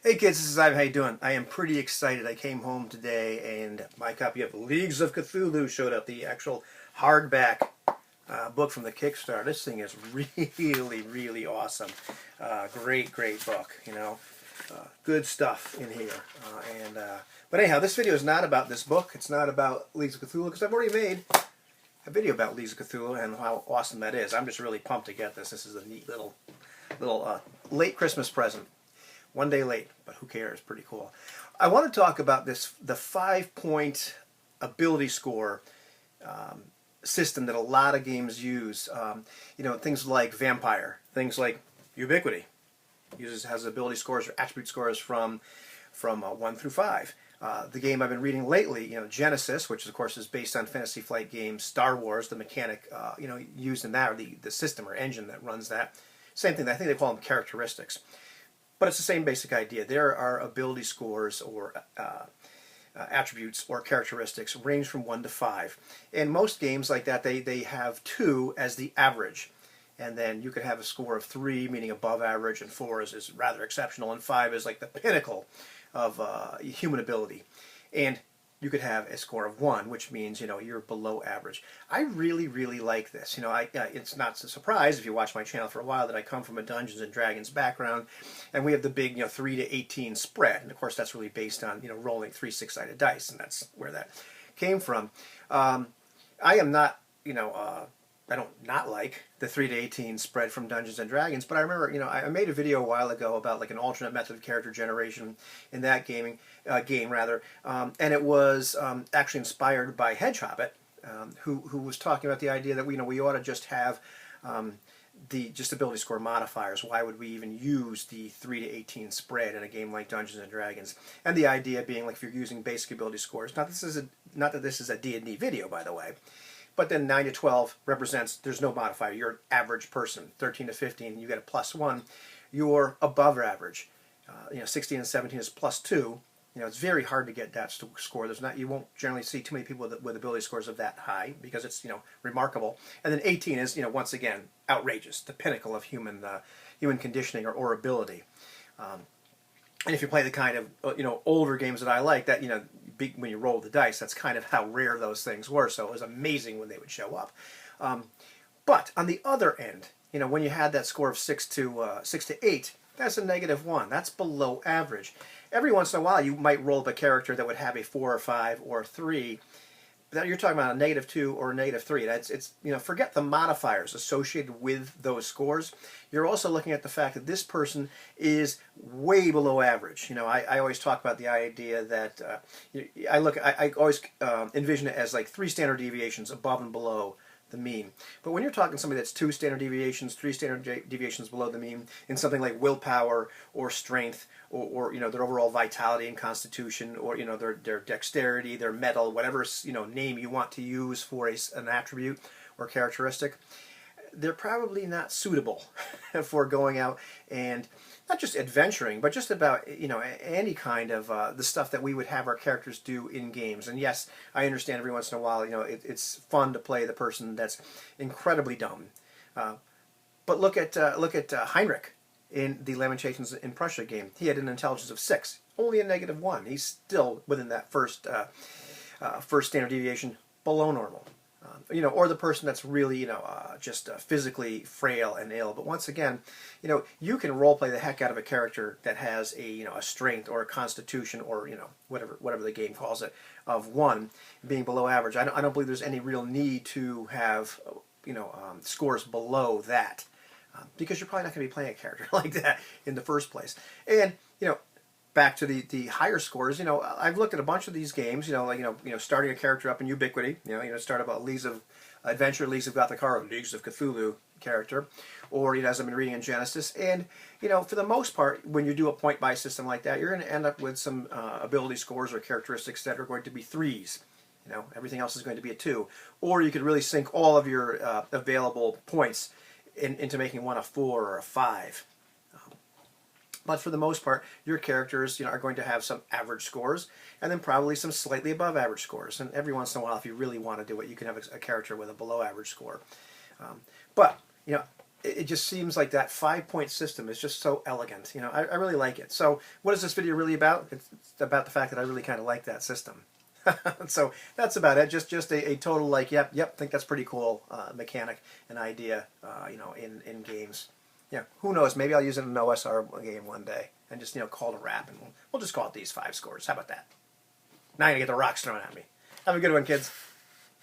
Hey kids, this is Ivan. How you doing? I am pretty excited. I came home today and my copy of Leagues of Cthulhu showed up, the actual hardback book from the Kickstarter. This thing is really, really awesome. Great book, you know. Good stuff in here. But anyhow, this video is not about this book. It's not about Leagues of Cthulhu because I've already made a video about Leagues of Cthulhu and how awesome that is. I'm just really pumped to get this. This is a neat little late Christmas present. One day late, but who cares? Pretty cool. I want to talk about the 5-point ability score system that a lot of games use. Things like Vampire, things like Ubiquity has ability scores or attribute scores from 1 through 5. The game I've been reading lately, Genesis, which of course is based on Fantasy Flight games, Star Wars, the mechanic used in that, or the system or engine that runs that. Same thing. I think they call them characteristics. But it's the same basic idea. There are ability scores or attributes or characteristics range from 1 to 5. In most games like that, they have 2 as the average. And then you could have a score of 3, meaning above average, and 4 is rather exceptional, and 5 is like the pinnacle of human ability. And you could have a score of 1, which means you're below average. I really like this. It's not a surprise if you watch my channel for a while that I come from a Dungeons and Dragons background, and we have the big 3 to 18 spread, and of course that's really based on rolling 3 6-sided dice, and that's where that came from. I am not I don't not like the 3 to 18 spread from Dungeons and Dragons, but I remember, I made a video a while ago about like an alternate method of character generation in that game, and it was actually inspired by Hedge Hobbit, who was talking about the idea that we ought to just have the ability score modifiers. Why would we even use the 3 to 18 spread in a game like Dungeons and Dragons? And the idea being, like, if you're using basic ability scores, not that this is a D&D video, by the way. But then 9 to 12 represents there's no modifier. You're an average person. 13 to 15, you get a +1. You're above average. 16 and 17 is +2. It's very hard to get that score. You won't generally see too many people with ability scores of that high because it's remarkable. And then 18 is once again outrageous, the pinnacle of human conditioning or ability. And if you play the kind of older games that I like, that when you roll the dice, that's kind of how rare those things were. So it was amazing when they would show up. But on the other end, when you had that score of 6 to 8, that's a -1. That's below average. Every once in a while, you might roll up a character that would have a 4 or 5 or 3. That you're talking about a -2 or a -3. It's forget the modifiers associated with those scores. You're also looking at the fact that this person is way below average. I always talk about the idea that I always envision it as like 3 standard deviations above and below the mean. But when you're talking somebody that's 2 standard deviations, 3 standard deviations below the mean in something like willpower or strength or their overall vitality and constitution, or their dexterity, their mettle, whatever name you want to use for an attribute or characteristic, they're probably not suitable for going out and not just adventuring, but just about any kind of the stuff that we would have our characters do in games. And yes, I understand every once in a while it's fun to play the person that's incredibly dumb. But look at Heinrich in the Lamentations in Prussia game. He had an intelligence of 6, only a -1. He's still within that first standard deviation below normal. Or the person that's really, just physically frail and ill. But once again, you can role play the heck out of a character that has a strength or a constitution or whatever the game calls it of 1, being below average. I don't believe there's any real need to have scores below that. Because you're probably not going to be playing a character like that in the first place. And back to the higher scores, I've looked at a bunch of these games, starting a character up in Ubiquity, start about Leagues of Adventure, Leagues of Gothic Horror, Leagues of Cthulhu character, or as I've been reading in Genesis. And for the most part, when you do a point-buy system like that, you're going to end up with some ability scores or characteristics that are going to be 3s. Everything else is going to be a 2. Or you could really sink all of your available points into making one a 4 or a 5. But for the most part, your characters are going to have some average scores, and then probably some slightly above average scores. And every once in a while, if you really want to do it, you can have a character with a below average score. But it just seems like that 5-point system is just so elegant. You know, I really like it. So what is this video really about? It's about the fact that I really kind of like that system. So that's about it. Just a total like, yep, think that's pretty cool mechanic and idea, you know, in games. Yeah, who knows? Maybe I'll use it in an OSR game one day and just, you know, call it a wrap, and we'll just call it these 5 scores. How about that? Now I'm gonna get the rocks thrown at me. Have a good one, kids.